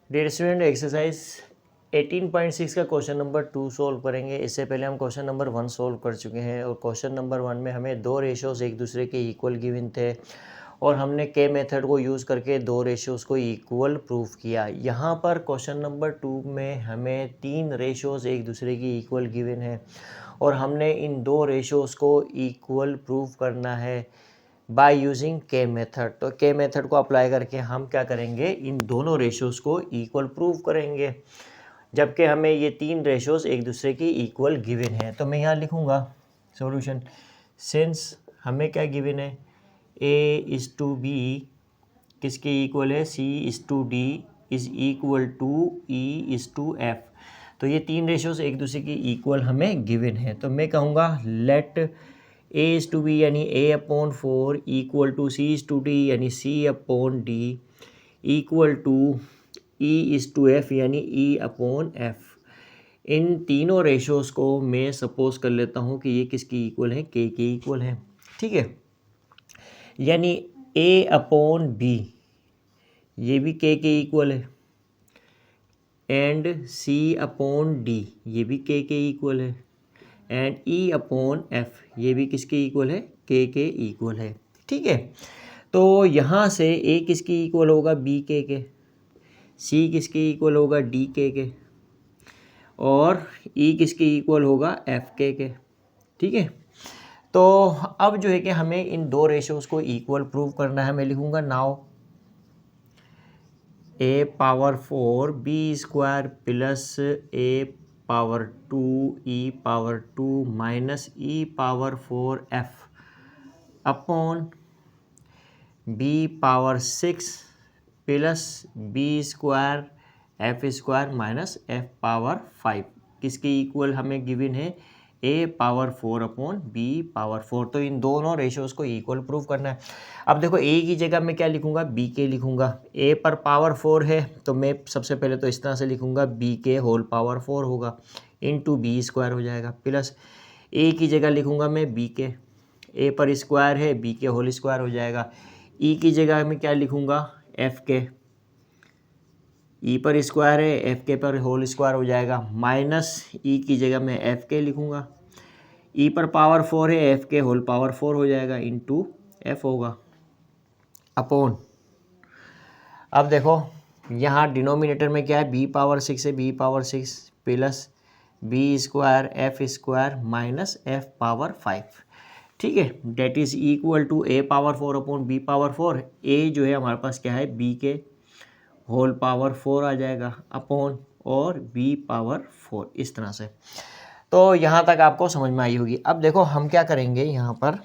Dear student, exercise 18.6 का question number 2 solve करेंगे। इससे पहले हम क्वेश्चन नंबर 1 सोल्व कर चुके हैं और क्वेश्चन नंबर 1 में हमें दो रेशियोज एक दूसरे के इक्वल गिवन थे और हमने के मेथड को यूज़ करके दो रेशियोज को इक्वल प्रूव किया। यहाँ पर क्वेश्चन नंबर 2 में हमें तीन रेशियोज एक दूसरे की इक्वल गिवन है और हमने इन दो रेशियोज को इक्वल प्रूव करना है बाय यूजिंग के मेथड। तो के मेथड को अप्लाई करके हम क्या करेंगे, इन दोनों रेशियोज़ को इक्वल प्रूव करेंगे, जबकि हमें ये तीन रेशियोज़ एक दूसरे की इक्वल गिवन है। तो मैं यहाँ लिखूँगा सॉल्यूशन, सिंस हमें क्या गिवन है, ए इज़ टू बी किसके इक्वल है, C is to D is equal to E is to F. तो ये तीन रेशियोज़ एक दूसरे की इक्वल हमें गिवन है। तो मैं कहूँगा let A is to B यानी A upon 4 equal to C is to D यानी C upon D equal to E is to F यानी ई अपॉन एफ। इन तीनों रेशियोज़ को मैं सपोज कर लेता हूँ कि ये किसकी इक्वल है, के इक्वल है। ठीक है, यानी ए अपॉन बी ये भी के इक्वल है एंड सी अपॉन डी ये भी के इक्वल है एंड ई अपॉन एफ ये भी किसके इक्वल है, के इक्वल है। ठीक है, तो यहाँ से ए किसकी इक्वल होगा, बी के, सी किसके इक्वल होगा, डी के और ई किसके इक्वल होगा, एफ के। ठीक है, तो अब जो है कि हमें इन दो रेशियोज़ को इक्वल प्रूव करना है। मैं लिखूँगा now A power 4 B square plus A power 2 E power 2 minus E power 4 F upon B power 6 plus B square F square minus F power 5 किसके इक्वल हमें गिवन है, A power 4 upon B power 4। तो इन दोनों ratios को equal prove करना है। अब देखो ए की जगह मैं क्या लिखूंगा, बी के लिखूंगा। ए पर पावर 4 है तो मैं सबसे पहले तो इस तरह से लिखूंगा, बी के होल पावर 4 होगा इंटू बी स्क्वायर हो जाएगा, प्लस ए की जगह लिखूंगा मैं बी के, ए पर स्क्वायर है बी के होल स्क्वायर हो जाएगा। ई की जगह मैं क्या लिखूंगा, एफ के, ई पर स्क्वायर है एफ के पर होल स्क्वायर हो जाएगा, माइनस ई की जगह मैं एफ के लिखूंगा, ई पर पावर 4 है एफ के होल पावर 4 हो जाएगा इंटू एफ होगा अपॉन। अब देखो यहाँ डिनोमिनेटर में क्या है, बी पावर 6 है, B power 6 plus B square F square minus F power 5। ठीक है, that is equal to A power 4 upon B power 4। A जो है हमारे पास क्या है, बी के होल पावर 4 आ जाएगा अपॉन और बी पावर 4 इस तरह से। तो यहाँ तक आपको समझ में आई होगी। अब देखो हम क्या करेंगे यहाँ पर,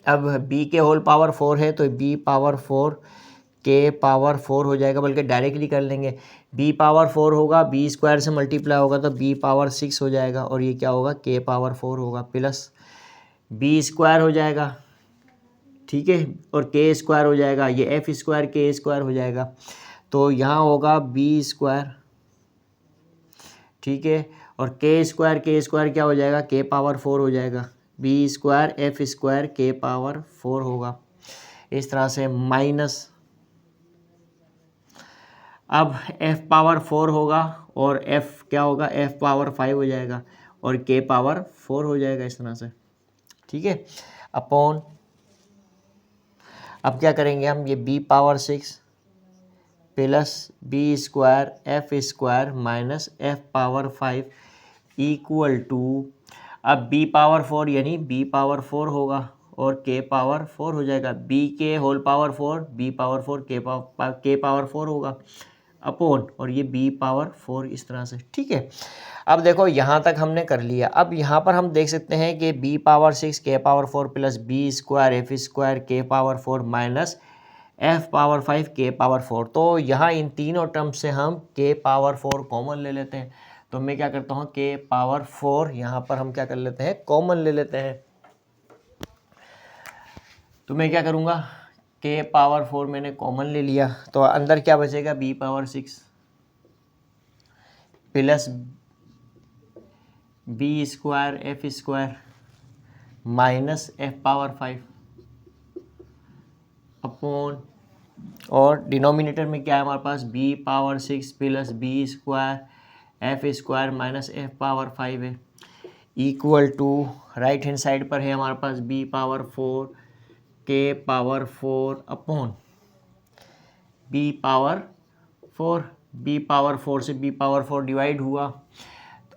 अब b के होल पावर 4 है तो b पावर 4 के पावर 4 हो जाएगा, बल्कि डायरेक्टली कर लेंगे। b पावर 4 होगा, b स्क्वायर से मल्टीप्लाई होगा तो b पावर 6 हो जाएगा और ये क्या होगा, k पावर 4 होगा, प्लस b स्क्वायर हो जाएगा। ठीक है, और k स्क्वायर हो जाएगा, ये f स्क्वायर k स्क्वायर हो जाएगा तो यहाँ होगा b स्क्वायर। ठीक है, और k स्क्वायर क्या हो जाएगा, k पावर 4 हो जाएगा, बी स्क्वायर एफ स्क्वायर के पावर 4 होगा इस तरह से, माइनस अब f पावर 4 होगा और f क्या होगा, f पावर 5 हो जाएगा और k पावर 4 हो जाएगा इस तरह से। ठीक है, अपॉन अब क्या करेंगे हम, ये b power 6 plus B square F square minus F power 5 equal to, अब b पावर 4 यानी b पावर 4 होगा और k पावर 4 हो जाएगा, b के whole power 4 b power 4 k power 4 होगा अपॉन और ये b पावर 4 इस तरह से। ठीक है, अब देखो यहाँ तक हमने कर लिया। अब यहाँ पर हम देख सकते हैं कि b power 6 k power 4 plus B square F square k power 4 minus F power 5 k power 4। तो यहाँ इन तीनों टर्म से हम k पावर 4 कॉमन ले लेते हैं। तो मैं क्या करता हूँ, k पावर 4 यहाँ पर हम क्या कर लेते हैं, कॉमन ले लेते हैं। तो मैं क्या करूँगा, k पावर 4 मैंने कॉमन ले लिया तो अंदर क्या बचेगा, b power 6 plus B square F square minus F power 5 upon और डिनोमिनेटर में क्या है हमारे पास, B power 6 plus B square F square minus F power 5 है, equal to right hand side पर है हमारे पास बी पावर 4 के power 4 upon B power 4, B power 4 से बी पावर 4 डिवाइड हुआ,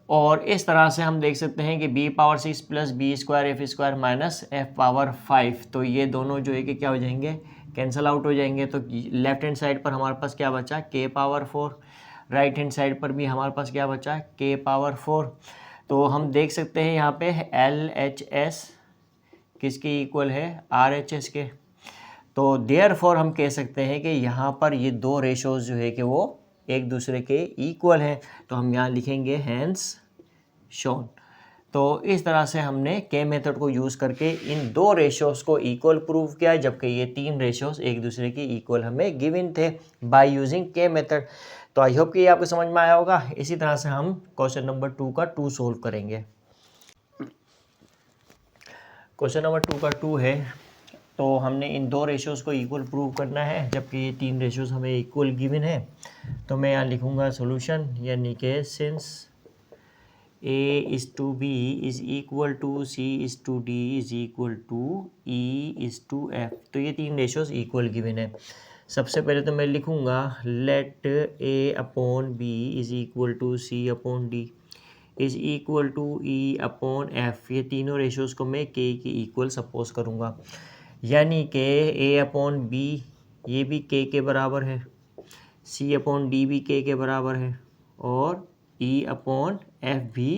और इस तरह से हम देख सकते हैं कि B power 6 plus B square F square minus F power 5, तो ये दोनों जो है कि क्या हो जाएंगे, कैंसिल आउट हो जाएंगे। तो लेफ्ट हैंड साइड पर हमारे पास क्या बचा, के पावर 4, राइट हैंड साइड पर भी हमारे पास क्या बचा, के पावर 4। तो हम देख सकते हैं यहाँ पे एल एच एस किसके इक्वल है, आर एच एस के। तो देयरफॉर हम कह सकते हैं कि यहाँ पर ये दो रेशोज़ जो है कि वो एक दूसरे के इक्वल हैं, तो हम यहाँ लिखेंगे हैंस शोन। तो इस तरह से हमने के मेथड को यूज़ करके इन दो रेशोज़ को इक्वल प्रूव किया, जबकि ये तीन रेशोज़ एक दूसरे के इक्वल हमें गिवन थे बाय यूजिंग के मेथड। तो आई होप कि ये आपको समझ में आया होगा। इसी तरह से हम क्वेश्चन नंबर 2 का 2 सोल्व करेंगे। क्वेश्चन नंबर 2 का 2 है, तो हमने इन दो रेशोज़ को इक्वल प्रूव करना है, जबकि ये तीन रेशोज़ हमें इक्वल गिवन है। तो मैं यहाँ लिखूँगा सॉल्यूशन, यानी कि since A is to B is equal to C is to D is equal to E is to F, तो ये तीन रेशोज़ इक्वल गिवन है। सबसे पहले तो मैं लिखूँगा let A upon B is equal to C upon D is equal to E upon F, ये तीनों रेशोज़ को मैं K की इक्वल सपोज करूँगा, यानी कि A अपॉन B ये भी K के बराबर है, C अपॉन D भी K के बराबर है, और E अपॉन F भी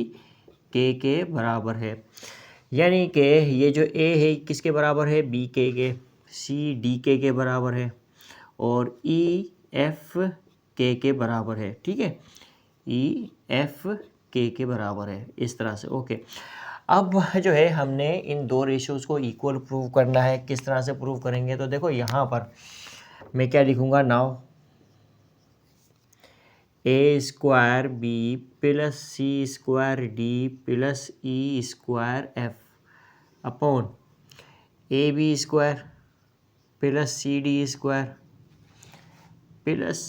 K के बराबर है। यानी कि ये जो A है किसके बराबर है, B K के, C D K के बराबर है, और E F K के बराबर है। ठीक है, E F K के बराबर है, इस तरह से। ओके, अब जो है हमने इन दो रेशियोज़ को इक्वल प्रूव करना है। किस तरह से प्रूव करेंगे, तो देखो यहाँ पर मैं क्या लिखूँगा, now A square B plus C square D plus E square F upon A B square plus C D square plus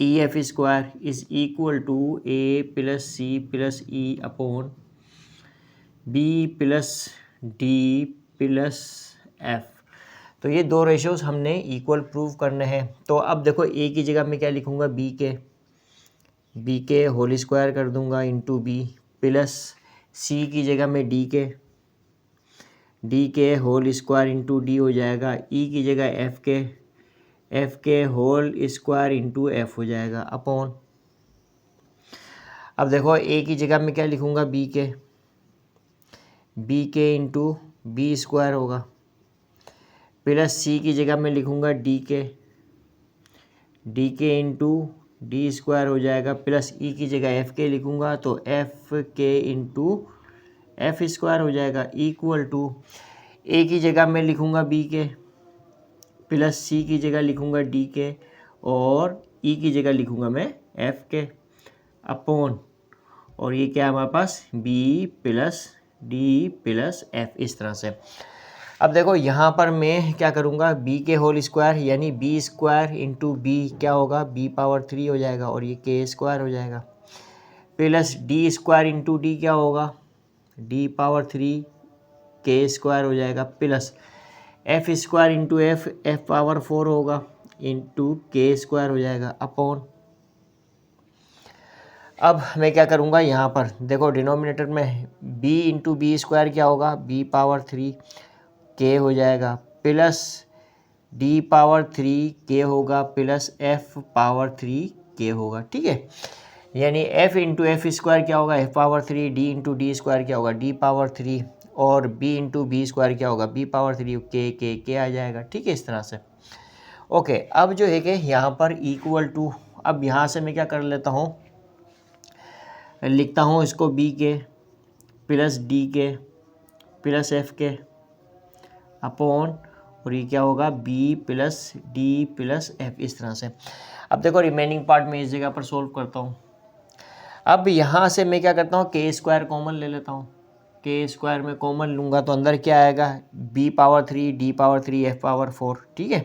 E F square is equal to A plus C plus E upon B plus D plus F. तो ये दो ratios हमने equal prove करने हैं। तो अब देखो ए की जगह मैं क्या लिखूँगा, बी के होल स्क्वायर कर दूँगा इंटू बी, प्लस सी की जगह में डी के होल स्क्वायर इंटू डी हो जाएगा, ई की जगह एफ के होल स्क्वायर इंटू एफ हो जाएगा अपॉन। अब देखो ए की जगह में क्या लिखूँगा, बी के इंटू बी स्क्वायर होगा, प्लस सी की जगह में लिखूँगा डी के इंटू डी स्क्वायर हो जाएगा, प्लस ई की जगह एफ के लिखूँगा तो एफ के इंटू एफ स्क्वायर हो जाएगा, इक्वल टू ए की जगह में लिखूँगा बी के, प्लस सी की जगह लिखूँगा डी के, और ई की जगह लिखूँगा मैं एफ के अपॉन, और ये क्या है हमारे पास, B plus D plus F, इस तरह से। अब देखो यहाँ पर मैं क्या करूँगा, बी के होल स्क्वायर यानी बी स्क्वायर इंटू बी क्या होगा, बी पावर 3 हो जाएगा, और ये के स्क्वायर हो जाएगा, plus D square into D क्या होगा, डी पावर 3 के स्क्वायर हो जाएगा, plus F square into F power 4 होगा, इंटू के स्क्वायर हो जाएगा अपॉन। अब मैं क्या करूँगा, यहाँ पर देखो डिनोमिनेटर में b इंटू बी स्क्वायर क्या होगा, b पावर 3 के हो जाएगा, प्लस d पावर 3 के होगा, प्लस f पावर 3 के होगा। ठीक है, यानी f इंटू एफ स्क्वायर क्या होगा, f power 3, d into D square क्या होगा, d पावर 3, और b इंटू बी स्क्वायर क्या होगा, b पावर 3, के आ जाएगा। ठीक है, इस तरह से। ओके, अब जो है कि यहाँ पर इक्वल टू, अब यहाँ से मैं क्या कर लेता हूँ, लिखता हूँ इसको B K plus D K plus F K upon, और ये क्या होगा, B plus D plus F, इस तरह से। अब देखो रिमेनिंग पार्ट में इस जगह पर सोल्व करता हूँ। अब यहाँ से मैं क्या करता हूँ, के स्क्वायर कॉमन ले लेता हूँ, के स्क्वायर में कॉमन लूँगा तो अंदर क्या आएगा, B power 3, D power 3, F power 4। ठीक है,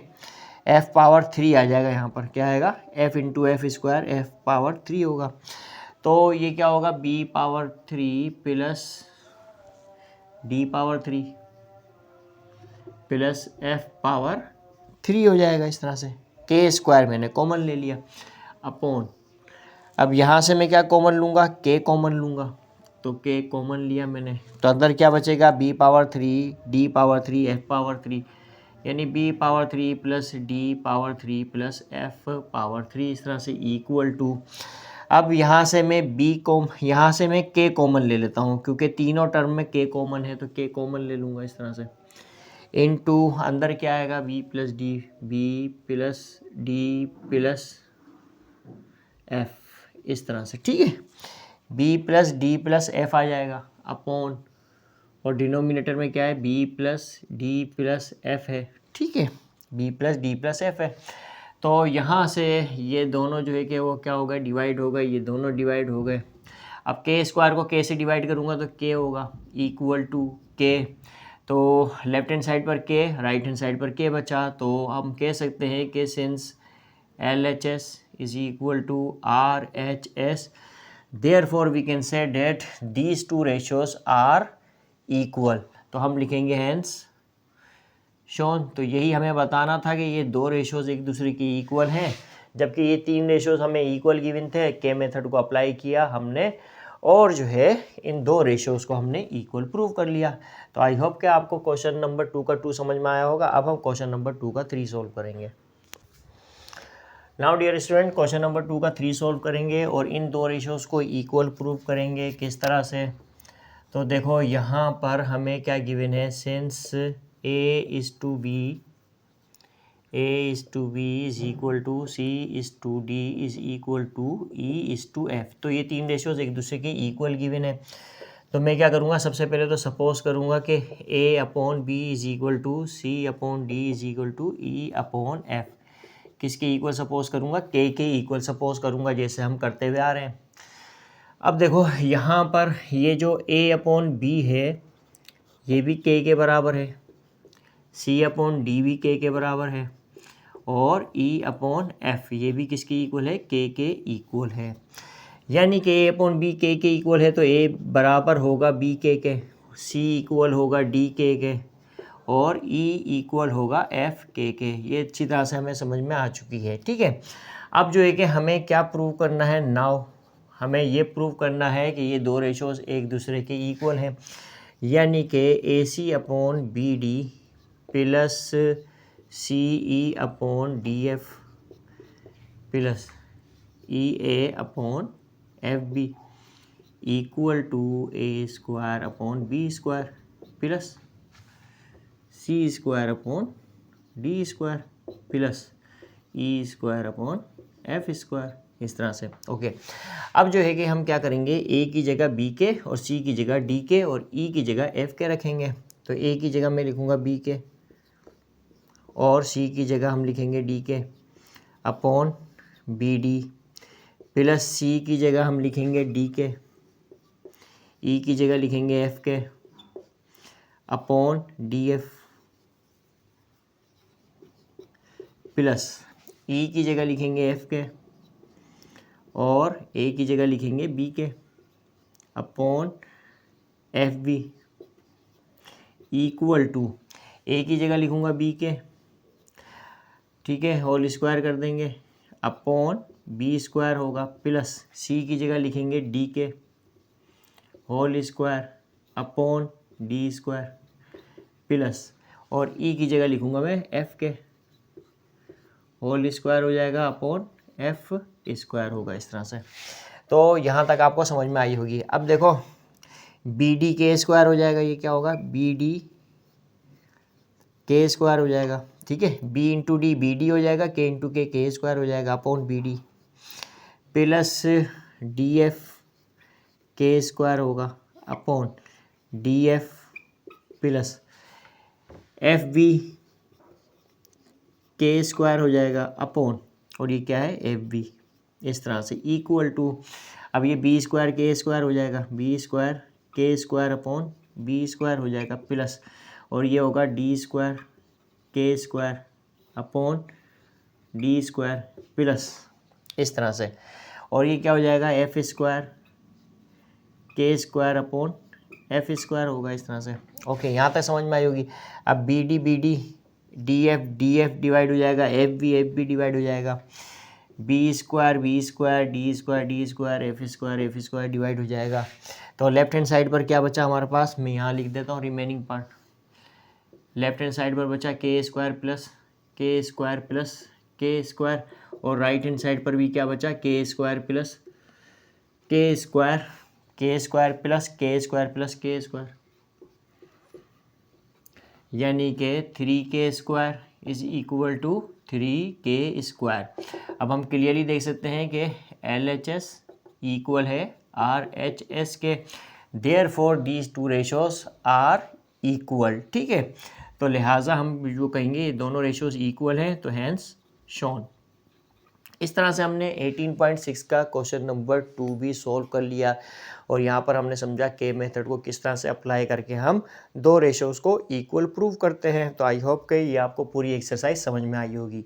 एफ पावर 3 आ जाएगा यहाँ पर, क्या आएगा F into F square F power 3 होगा। तो ये क्या होगा B power 3 plus D power 3 plus F power 3 हो जाएगा इस तरह से। के स्क्वायर मैंने कॉमन ले लिया अपॉन, अब यहाँ से मैं क्या कॉमन लूँगा के कॉमन लूँगा, तो के कॉमन लिया मैंने, तो अंदर क्या बचेगा B power 3 D power 3 F power 3, यानी B power 3 plus D power 3 plus F power 3 इस तरह से इक्वल टू, अब यहाँ से मैं के कॉमन ले लेता हूँ क्योंकि तीनों टर्म में के कॉमन है, तो के कॉमन ले लूँगा इस तरह से, इनटू अंदर क्या आएगा B plus D plus F इस तरह से, ठीक है। B plus D plus F आ जाएगा अपॉन, और डिनोमिनेटर में क्या है B plus D plus F है, ठीक है, B plus D plus F है। तो यहाँ से ये दोनों जो है कि वो क्या होगा डिवाइड हो गए, ये दोनों डिवाइड हो गए। अब के स्क्वायर को के से डिवाइड करूँगा तो के होगा इक्वल टू के, तो लेफ्ट हैंड साइड पर के राइट हैंड साइड पर के बचा, तो हम कह सकते हैं कि since LHS is equal to RHS, therefore we can say that these two ratios are equal, तो हम लिखेंगे hence shown। तो यही हमें बताना था कि ये दो रेशियोज एक दूसरे की इक्वल हैं, जबकि ये तीन रेशियोज हमें इक्वल गिवन थे। के मेथड को अप्लाई किया हमने और जो है इन दो रेशियोज को हमने इक्वल प्रूव कर लिया। तो आई होप कि आपको क्वेश्चन नंबर 2 का 2 समझ में आया होगा। अब हम क्वेश्चन नंबर 2 का 3 सॉल्व करेंगे। Now dear student, question number 2 का 3 सॉल्व करेंगे और इन दो रेशियोज़ को इक्वल प्रूव करेंगे। किस तरह से, तो देखो यहाँ पर हमें क्या गिवन है, since A is to B is equal to C is to D is equal to E is to F, तो ये तीन रेशियोज़ एक दूसरे के इक्वल गिवन है। तो मैं क्या करूँगा, सबसे पहले तो सपोज करूँगा कि A upon B is equal to C upon D is equal to E upon F, किसके इक्वल सपोज करूँगा, के इक्वल सपोज करूँगा, जैसे हम करते हुए आ रहे हैं। अब देखो यहाँ पर ये जो A अपॉन बी है ये भी के बराबर है, C अपॉन डी भी के बराबर है, और E अपॉन F ये भी किसकी इक्वल है, के इक्वल है। यानी कि A अपॉन बी के इक्वल है, तो A बराबर होगा B के, C इक्वल होगा D के, और E इक्वल होगा F के। ये अच्छी तरह से हमें समझ में आ चुकी है, ठीक है। अब जो है कि हमें क्या प्रूव करना है, नाउ हमें ये प्रूव करना है कि ये दो रेशोज़ एक दूसरे के इक्वल हैं, यानी कि AC upon B D plus CE upon DF plus EA upon FB equal to A square upon B square plus C square upon D square plus E square upon F square, इस तरह से। Okay, अब जो है कि हम क्या करेंगे, A की जगह B के और C की जगह D के और E की जगह F के रखेंगे। तो A की जगह मैं लिखूँगा B के और C की जगह हम लिखेंगे D के अपॉन BD प्लस C की जगह हम लिखेंगे D के, E की जगह लिखेंगे F के अपॉन DF प्लस E की जगह लिखेंगे F के और A की जगह लिखेंगे B K upon FB equal to A की जगह लिखूँगा B के, ठीक है, होल स्क्वायर कर देंगे अपॉन B स्क्वायर होगा प्लस C की जगह लिखेंगे D K whole square upon D square plus, और E की जगह लिखूँगा मैं F के होल स्क्वायर हो जाएगा अपॉन F स्क्वायर होगा, इस तरह से। तो यहाँ तक आपको समझ में आई होगी। अब देखो BD के स्क्वायर हो जाएगा, ये क्या होगा BD के स्क्वायर हो जाएगा, ठीक है, B इंटू डी BD हो जाएगा, K इंटू के स्क्वायर हो जाएगा अपॉन BD प्लस DF के स्क्वायर होगा अपॉन DF प्लस FB के स्क्वायर हो जाएगा अपॉन, और ये क्या है FB, इस तरह से इक्वल टू, अब ये B स्क्वायर के स्क्वायर हो जाएगा, B स्क्वायर के स्क्वायर अपॉन B स्क्वायर हो जाएगा प्लस, और ये होगा D स्क्वायर के square upon D square plus इस तरह से, और ये क्या हो जाएगा एफ स्क्वायर के स्क्वायर अपॉन एफ स्क्वायर होगा इस तरह से। ओके, यहाँ तक समझ में आई होगी। अब B D D F divide हो जाएगा, एफ बी डिवाइड हो जाएगा, B square D square F square divide हो जाएगा। तो लेफ्ट हैंड साइड पर क्या बचा हमारे पास, मैं यहाँ लिख देता हूँ remaining part. Left hand side पर बचा के स्क्वायर प्लस के स्क्वायर, और राइट हैंड साइड पर भी क्या बचा के स्क्वायर प्लस के स्क्वायर, यानी कि 3k square is equal to 3k square. अब हम क्लियरली देख सकते हैं कि LHS इक्वल है RHS के, therefore these two ratios are equal. ठीक है, तो लिहाजा हम जो कहेंगे ये दोनों रेशोज इक्वल हैं, तो हैंस शोन। इस तरह से हमने 18.6 का क्वेश्चन नंबर 2 भी सॉल्व कर लिया, और यहाँ पर हमने समझा के मेथड को किस तरह से अप्लाई करके हम दो रेशोज़ को इक्वल प्रूव करते हैं। तो आई होप कि ये आपको पूरी एक्सरसाइज समझ में आई होगी।